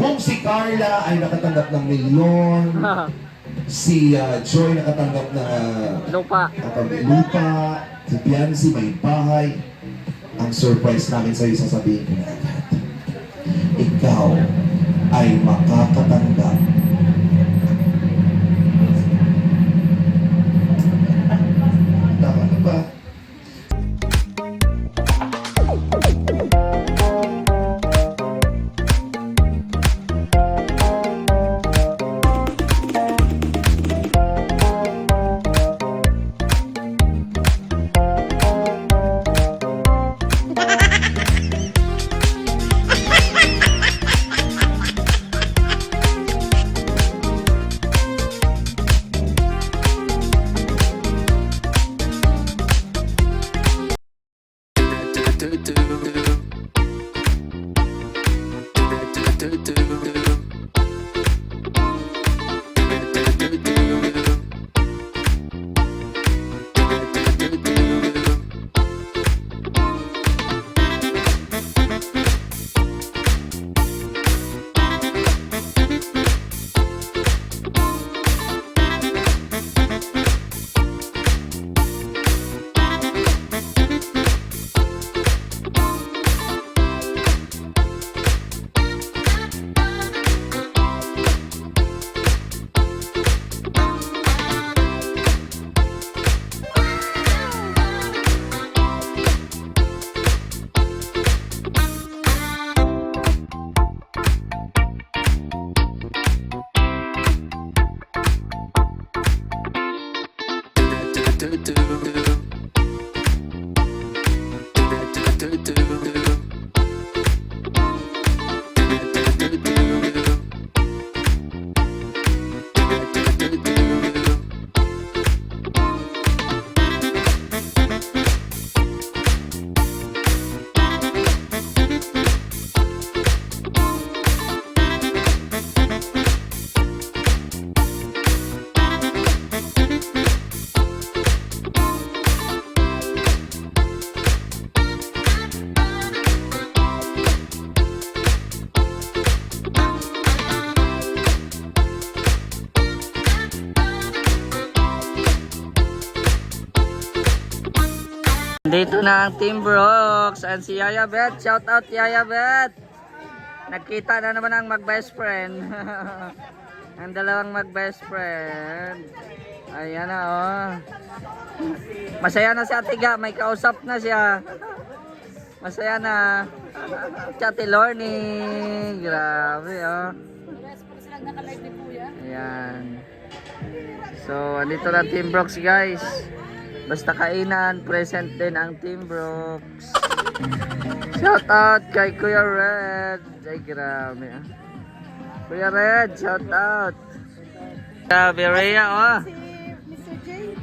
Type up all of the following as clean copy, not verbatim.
Kung si Carla ay nakatanggap ng milyon, si Joy nakatanggap na Lupa. lupa, si Piancy may bahay, ang surprise namin sa'yo, sasabihin ko na agad. Ikaw ay makakatanggap tama na ba? Dito na ang Team Brooks and si Yaya Beth. Shout out Yaya Beth. Nagkita na naman ang mag-best friend. Ang dalawang mag-best friend. Ayan na oh. Masaya na si Atiga. May kausap na siya. Masaya na. Si Ate Lorne. Grabe oh. Ayan. So, andito na Team Brooks guys. Basta kainan, present din ang Team Brooks. Shout out kay Kuya Red. Ay grabe ah. Kuya Red, shout out. Grabe Rhea oh.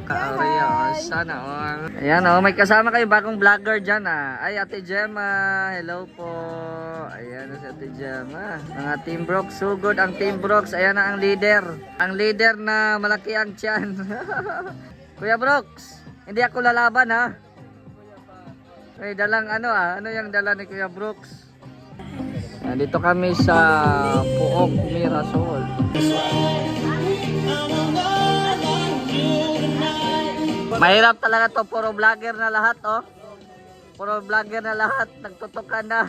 Ka-Rhea oh, sana oh. Ayan oh, may kasama kayo bagong vlogger dyan ah. Ay Ate Gemma, hello po. Ayan na si Ate Gemma. Mga Team Brooks, sugod ang Team Brooks. Ayan na ang leader. Ang leader na malaki ang tiyan. Kuya Brooks, hindi ako lalaban ha. May dalang ano ah. Ano yung dala ni Kuya Brooks? Nandito kami sa Puok Mirasol. Mahirap talaga to. Puro vlogger na lahat oh. Puro vlogger na lahat. Nagtutukan na.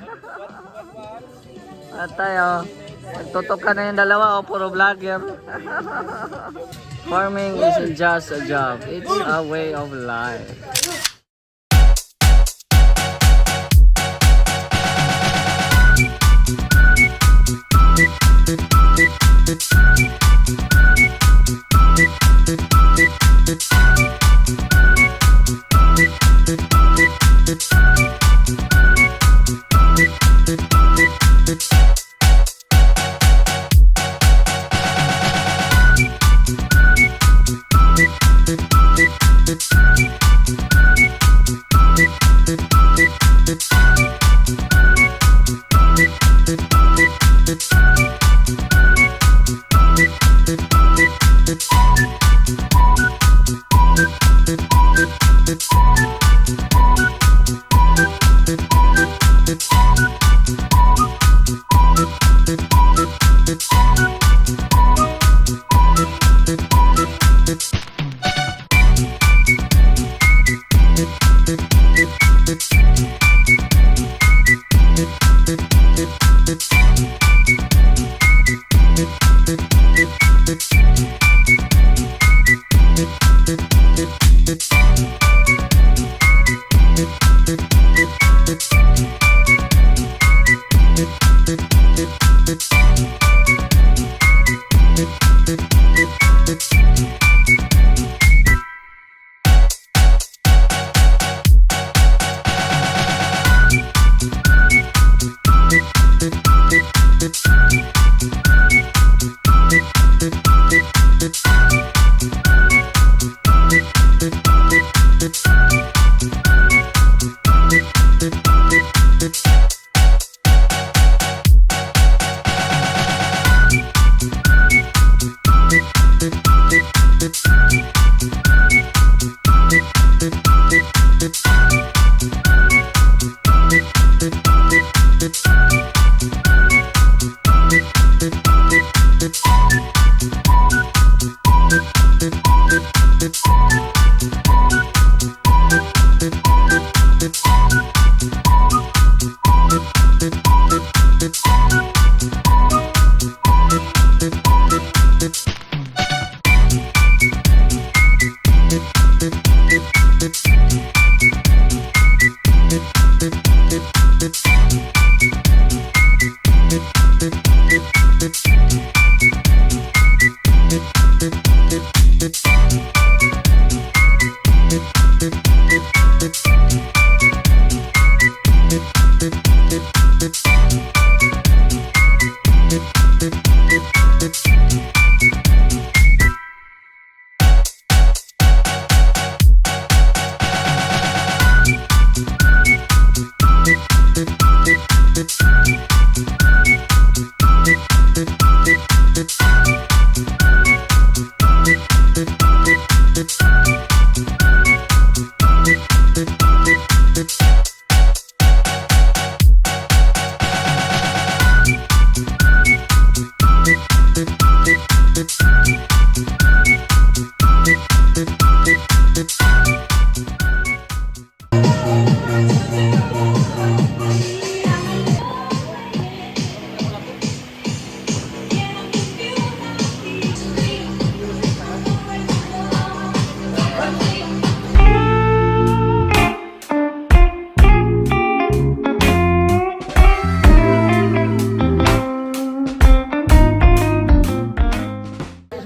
At tayo. Nagtutukan na yung dalawa oh. Puro vlogger. Farming isn't just a job, it's a way of life.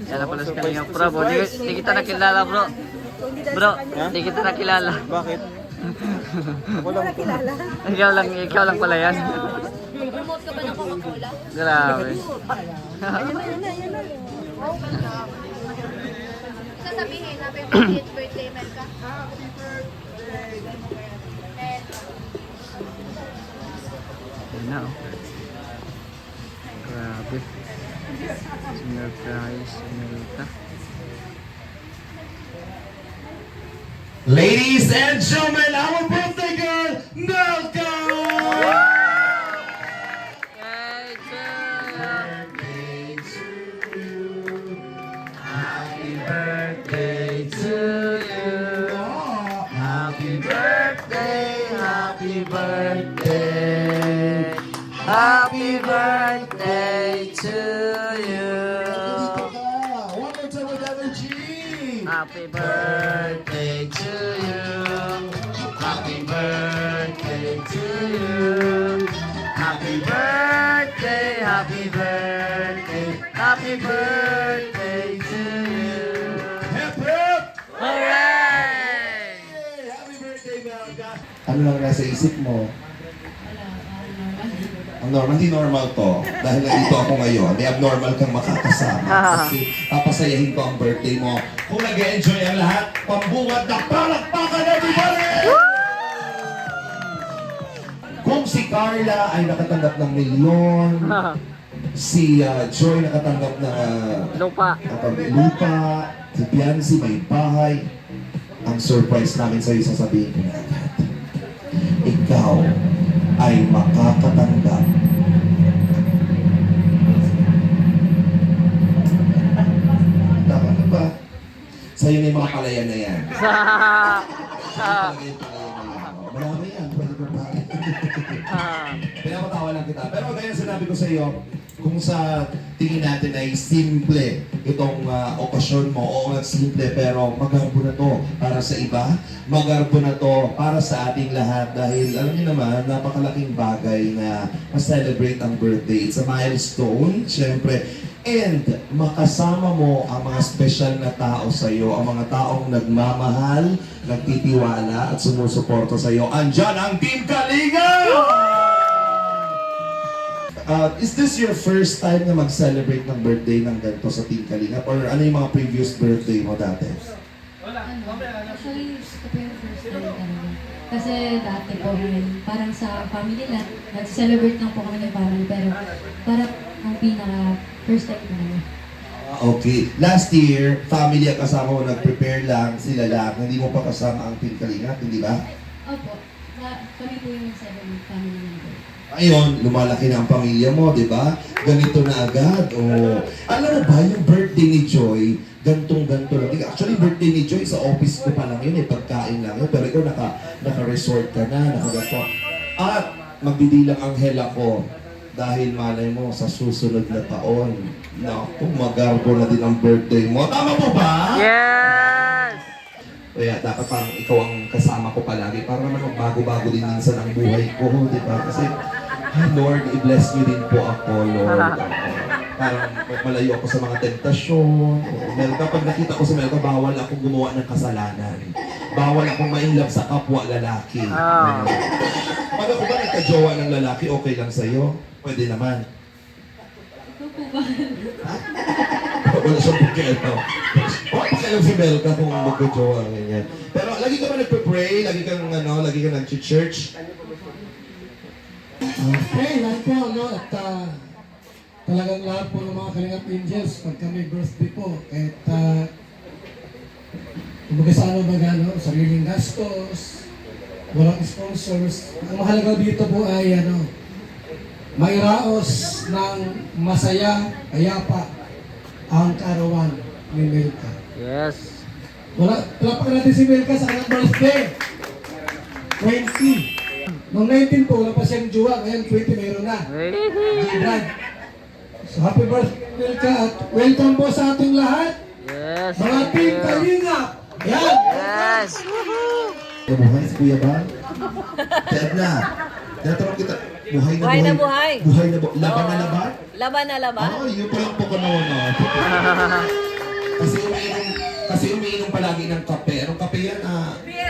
Yan na pala si Kalingap Bro. Di kita nakilala bro. Bro, di kita nakilala. Bakit? Ako lang kilala. Ikaw lang pala yan. Promote ka ba ng Coca-Cola? Grabe. Sasabihin, happy 50th birthday, Melka. Yan na oh. Grabe. Surprise, Melka. Ladies and gentlemen, our birthday girl, Melka! Hey, Happy birthday to you. Happy birthday, happy birthday. Happy birthday to you. One more time with energy. Happy birthday to you. Happy birthday to you. Happy birthday, happy birthday, happy birthday to you. Hip hip! Hooray! Happy birthday, Melka! Ano lang nasa isip mo? Ang normal, hindi normal to. Dahil nandito ako ngayon, may abnormal kang makakasama. Kasi papasayahin ko ang birthday mo. Kung nag-enjoy ang lahat, pambuwad na palakpakan, everybody! Kung si Carla ay nakatanggap ng milyon, si Joy nakatanggap ng Lupa. lupa, si Piancy may bahay, ang surprise namin sa'yo, sasabihin ko na agad. Ikaw ay makakatanggap Sa'yo na yung mga palayan na yan. Sa... Talaga yung palayan na yan. Marami yan, pwede ko pa. Pinapatawa lang kita. Pero kaya sinabi ko sa iyo, kung sa tingin natin ay simple itong okasyon mo, oo nga simple, pero magarbo na to para sa iba, magarbo na to para sa ating lahat dahil alam niyo naman, napakalaking bagay na ma-celebrate ang birthday. It's a milestone, syempre. And makasama mo ang mga special na tao sa iyo, ang mga taong nagmamahal, nagtitiwala at sumusuporta sa iyo. Andyan ang Team Kalinga! Is this your first time na mag-celebrate ng birthday ng ganito sa Team Kalinga? Or ano yung mga previous birthday mo dati? Actually, ito po yung first time talaga. Kasi dati po, parang sa family lang, nag-celebrate lang po kami ng parang, pero parang ang pinaka-first time ko naman. Okay. Last year, family ang kasama mo, nag-prepare lang, sila lang. Hindi mo pa kasama ang Team Kalinga, hindi ba? Opo, kami po yung nag-celebrate family member. Ayun, lumalaki na ang pamilya mo, di ba? Ganito na agad. Oh. Alam mo ba, yung birthday ni Joy, gantong-ganto lang. Actually, birthday ni Joy, sa office ko pa lang yun, pagkain lang yun. Pero ikaw, naka-resort ka na, nakaganto. At magdidilang anghel ako. Dahil malay mo, sa susunod na taon, naku, magarbo na din ang birthday mo. Tama mo ba? Yes! Kaya dapat parang ikaw ang kasama ko palagi para naman magbago-bago din minsan ang buhay ko, di ba? Kasi, Lord, i-bless niyo din po ako, Lord. Parang malayo ako sa mga tentasyon. Melka, pag nakita ko sa Melka, bawal akong gumawa ng kasalanan. Bawal akong ma-inlove sa kapwa lalaki. Pag ako ba nagka-jowa ng lalaki, okay lang sa'yo? Pwede naman. Ito po ba? Ha? Wala siyang bukero. Pakialam si Melka kung magka-jowa, ganyan. Pero lagi ka ba nagpe-pray? Lagi kang nag-church? Okay, lahat po, no? At talagang lahat po ng mga Kalingap Angels, pagka may birthday po, at kumbaga sa ano baga, no? Sariling gastos, walang sponsors. Ang mahalaga dito po ay, may raos ng masaya, kayapa, ang kaarawan ni Melka. Yes! Palapakan natin si Melka sa kanyang birthday. 20. Noong 19 po, wala pa siyang jowa. Ngayon, 20 mayroon na. Brad. So, happy birthday, Melka. At welcome po sa ating lahat. Yes! Mga Team Kalinga. Yan! Yes! Buhay si Kuya Bang? Ted na. Tinatanong kita, buhay na buhay. Buhay na buhay. Buhay na buhay. Laban na laban? Laban na laban? Oo, yun pa lang po ka naman. Kasi umiinom palagi ng kape. Anong kape yan?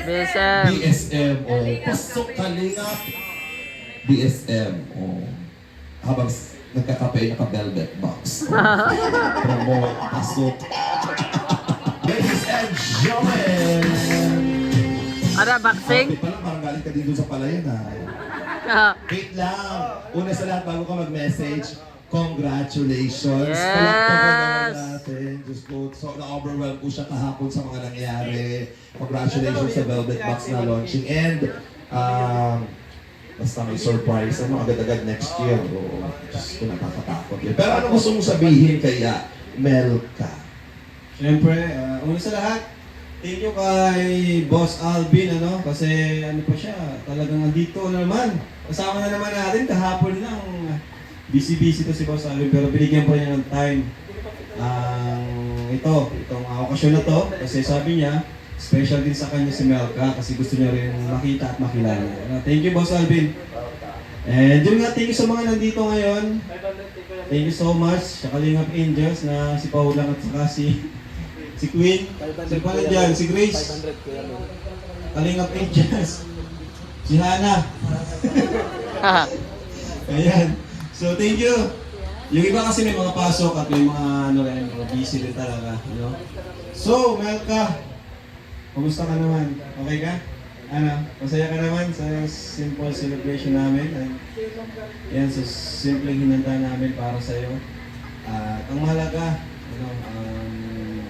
BSM! BSM. Oh. Pasok Kalingap. BSM. Oh. Habang nagkakape, naka-velvet box. Promote. Pasok. Ladies and gentlemen. Ano, boxing? Kape pa lang, parang galing ka din doon sa palayan ha. Wait lang. Una sa lahat, bago ka mag-message, congratulations. Yes! Palakpakan naman natin. Diyos ko, so na-overwhelm ko siya kahapon sa mga nangyari. Congratulations sa Velvet Box na launching. And, basta may surprise, agad-agad next year. Oo, Diyos ko, nakakatakot yun. Pero ano gusto mong sabihin kaya, Melka? Siyempre, una sa lahat, thank you kay Boss Alvin, kasi po siya, talagang andito na naman. Kasama na naman natin, kahapon lang, busy-busy to si Boss Alvin, pero binigyan po niya ng time. Itong okasyon na to, kasi sabi niya, special din sa kanya si Melka, kasi gusto niya rin makita at makilala. Thank you, Boss Alvin. And yun nga, thank you sa mga nandito ngayon. Thank you so much sa Kalingap Angels na si Paulang at saka si Queen, si pala dyan, si Grace, Kalingap Angels, si Hana. Ayan. So, thank you. Yung iba kasi may mga pasok at may mga mga busy din talaga. So, Melka, kumusta ka naman? Okay ka? Masaya ka naman sa simple celebration namin. Yan, sa simpleng hinanda namin para sa'yo. At ang mahalaga,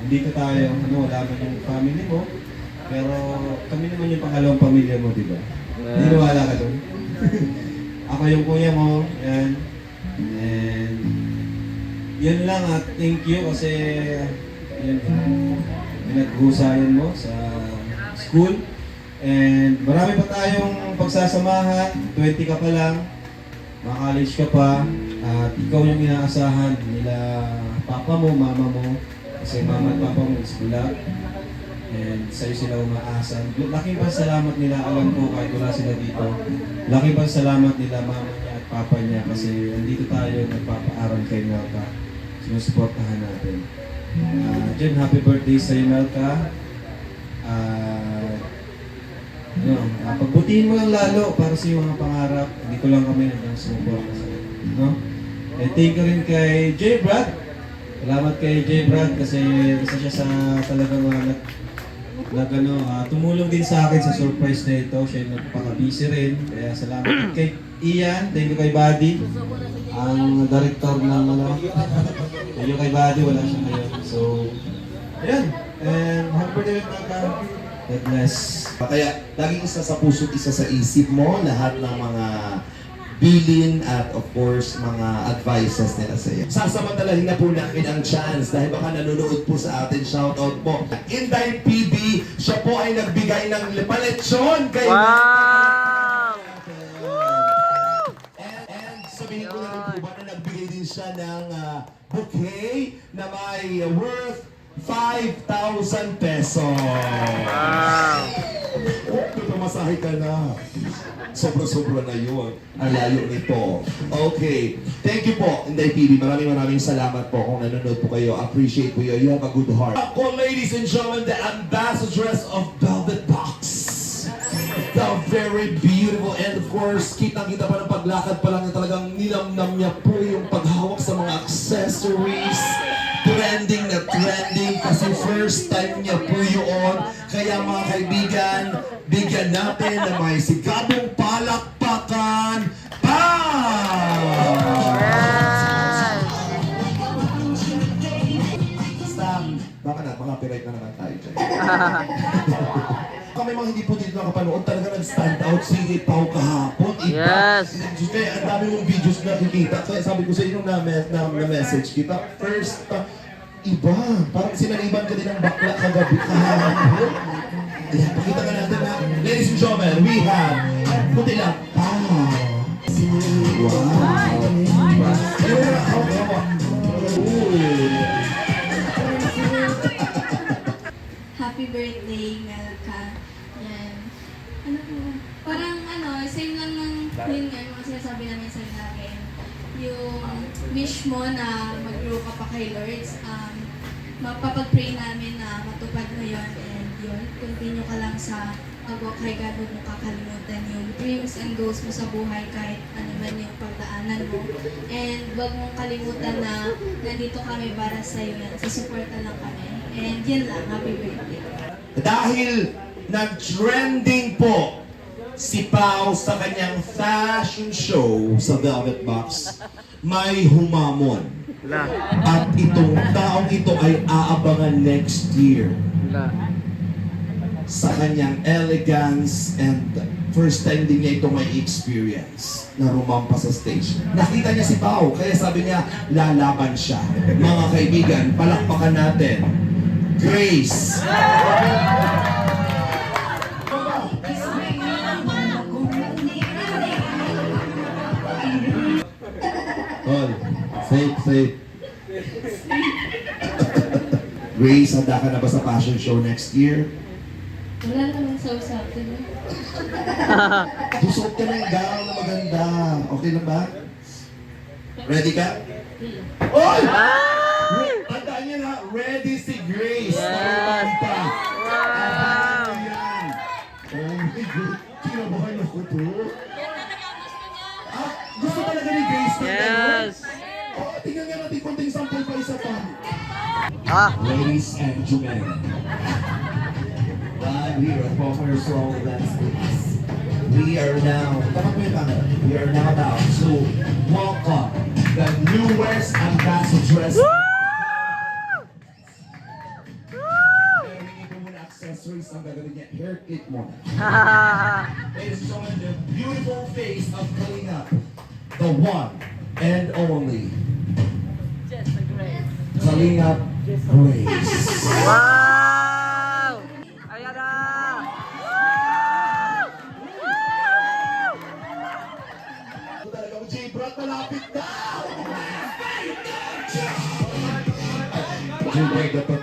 dito tayo, wala man yung family mo, pero kami naman yung pangalawang pamilya mo, di ba? Niniwala ka doon? Ako yung kuya mo, yan. And, yun lang at thank you kasi, yun. pinaghusayan mo sa school. And marami pa tayong pagsasamahan, 20 ka pa lang, college ka pa, at ikaw yung inaasahan nila papa mo, mama mo, kasi mama at papa mo is bulak. And sa'yo sila umaasa. Laking pasalamat nila, alam ko kahit wala sila dito. Laking pasalamat nila mama niya at papa niya kasi andito tayo nagpapaaral kay Melka. Sinusuportahan natin. Jen, happy birthday sa'yo Melka. Pagbutihin mo lang lalo para sa iyong mga pangarap. Hindi ko lang kami hanggang sumuporta sa iyo. No? And thank you rin kay J. Brad. Salamat kay J. Brad kasi isa siya sa talagang tumulong din sa akin sa surprise na ito. Siya yung nagpaka-busy rin. Kaya salamat kay Ian. Thank you kay Buddy. Ang director ng thank you kay Buddy. Wala siya ngayon. So, ayan. And happy birthday Melka. God bless. Kaya laging isa sa puso, isa sa isip mo, lahat ng mga bilin at of course mga advices nila sa iyo. Sasamantalahin na po namin ang chance dahil baka nanonood po sa atin, shoutout po. Inday PB, siya po ay nagbigay ng paletsyon kay Wow! And sabihin ko na rin po ba na nagbigay din siya ng bouquet na may worth 5,000 pesos. Wow! Oh, pamasahe ka na. Sobra-sobra na yun. Ang layo nito. Okay. Thank you po, Inday PB. Maraming salamat po kung nanonood po kayo. Appreciate po you. You have a good heart. Ako, ladies and gentlemen, the ambassadress of Velvet Box. The very beautiful. And of course, kitang-kita pa ng paglakad pa lang na talagang nilamnam niya po yung paghawak sa mga accessories. Trending na trending kasi first time niya po yun. Kaya mga kaibigan, bigyan natin ng may sigabong palakpakan. Stop! Baka na, mga copyright na naman tayo dyan. Kami mga hindi po dito nakapanood, talaga nag-stand out si Pao kahapon. Yes. Kaya ang dami mong videos na nakikita. Kaya sabi ko sa inyo na-message kita. First, iba. Parang sinaliban ka din ng bakla kagabi kahapon. Ayan, pakita ka natin na. Ladies and gentlemen, we have puti lang. Wow. Happy birthday, Melka. Yan. Ano po? Parang same lang ng yun nga, yung mga sinasabi namin sa lagi. Yung wish mo na mag-grow ka pa kay Lord. Mapapag-pray namin na matupad mo yun. And yun, continue ka lang sa pag-walk kay God. Huwag mo kakalimutan yung dreams and goals mo sa buhay kahit ano man yung pagdaanan mo. And huwag mong kalimutan na nandito kami para sa iyo yan. Susuporta lang kami. And yun lang, happy birthday. Dahil nag-trending po si Pao sa kanyang fashion show sa Velvet Box, may humamon. Wala. At itong taong ito ay aabangan next year Wala. sa kanyang elegance and first time din niya ito may experience na rumampa sa stage. Nakita niya si Pao, kaya sabi niya, lalaban siya. Mga kaibigan, palakpakan natin. Grace! Hold. Safe. Grace, handa ka na ba sa fashion show next year? Wala naman sa usapin. Susot ka ng gown na maganda. Okay na ba? Ready ka? Oy! Tandaan niyo na, ready si Grace. Yes. Pa. Wow! Ayan. Oh my God. Kinabahan ako to. Gusto talaga ni Grace na Yes! Oh, tingnan nga natin konting sample pa isa pa. Ladies and gentlemen, live here at Popular Soul Dance Mix. We are now about to welcome the newest ambassadress. Wearing ito muna accessories ang gagawin niya. Hair clip mo. Ladies and gentlemen, the beautiful face of Kalinga, the one and only Kalinga Grace. Wow! YouTuber na to.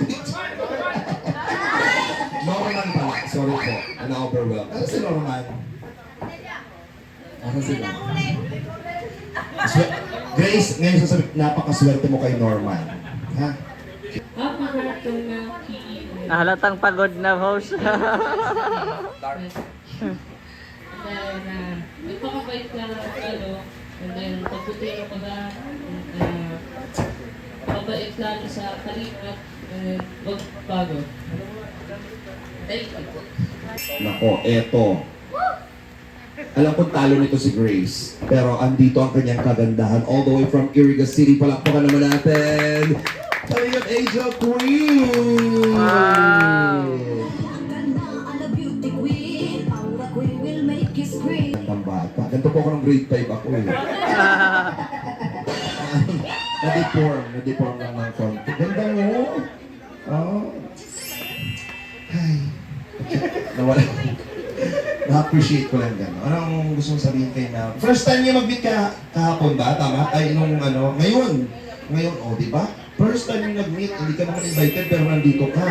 Norman pala. Sorry po. Na-overwhelm. Ano si Norman? Ano sila? Grace, ngayon sasabi, napakaswerte mo kay Norman. Ha? Happy birthday, Melky. Halatang pagod na host. And then, nagpakabait ka lalo. And then, pagputino ka ba? Pabait lalo sa kalimat. And then, huwag pagod. Thank you. Nako, eto. Alam ko talo nito si Grace. Pero andito ang kanyang kagandahan. All the way from Iriga City. Palakpakan naman natin. Kalingap Angel Queen! Wow! Gandang bata. Ganito po ako ng grade 5 ako eh. Na-deform lang ng konti. Ganda mo. Oh. Ay. Nawala. Na-appreciate ko lang gano'n. Anong gusto mong sabihin kay Mel? First time niya mag-meet kahapon ba? Tama? Ay, nung ano, ngayon. Ngayon, oh, di ba? First time niya nag-meet, hindi ka naman invited pero nandito ka.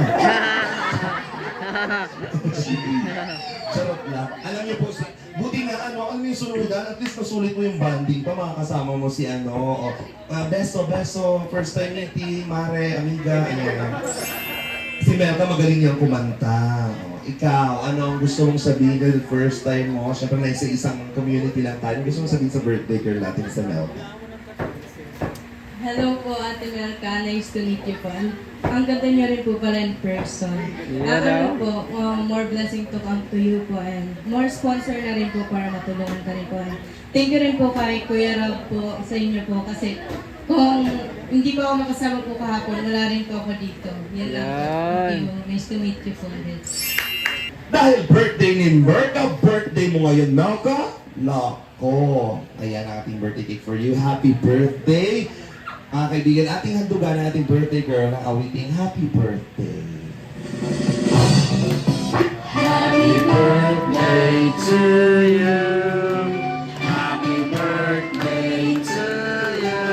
Charot lang. Alam niyo po, buti nga ano yung sunudan, at least masulit mo yung banding pa, makakasama mo si ano, beso, first time niya, ti, mare, amiga, ayan. Si Melka magaling niyang kumanta. O, ikaw, ano ang gusto mong sabihin dahil first time mo? Siyempre na isang community lang tayo. Gusto mong sabihin sa birthday girl natin sa Melka? Hello po, Ate Melka. Nice to meet you po. Ang ganda niyo rin po pala in person. Ano po, more blessing to come to you po and more sponsor na rin po para matulungan ka rin po. And thank you rin po kay Kuya Rob po sa inyo po kasi kung hindi po ako makasama po kahapon, wala rin po ako dito. Yan lang po. Thank you. Nice to meet you po. Dahil birthday ni Melka, birthday mo ngayon, Melka? Nako. Ayan ang ating birthday cake for you. Happy birthday! Mga kaibigan, ating handugan ng ating birthday girl ng awiting Happy Birthday. Happy birthday to you. Happy birthday to you.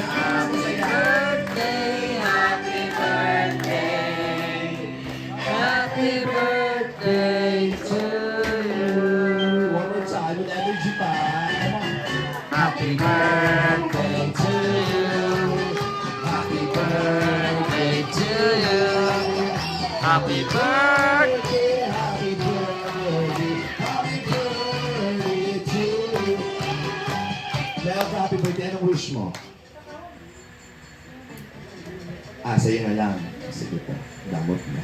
Happy birthday, happy birthday. Happy birthday to you. One more time with energy pa. Come on. Happy birthday to you. Happy birthday to you. Happy birthday. Happy birthday. Happy birthday to you. Melka, happy birthday. Anong wish mo? Sa'yo na lang. Sige po. Damot na.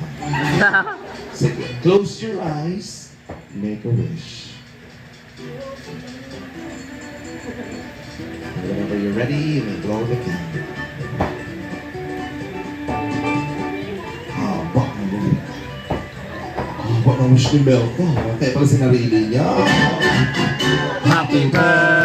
Sige. Close your eyes. Make a wish. Whenever you're ready, you may blow the candle. Haba ng wish ni Melka. Kaya pala sinarili niya. Happy birthday.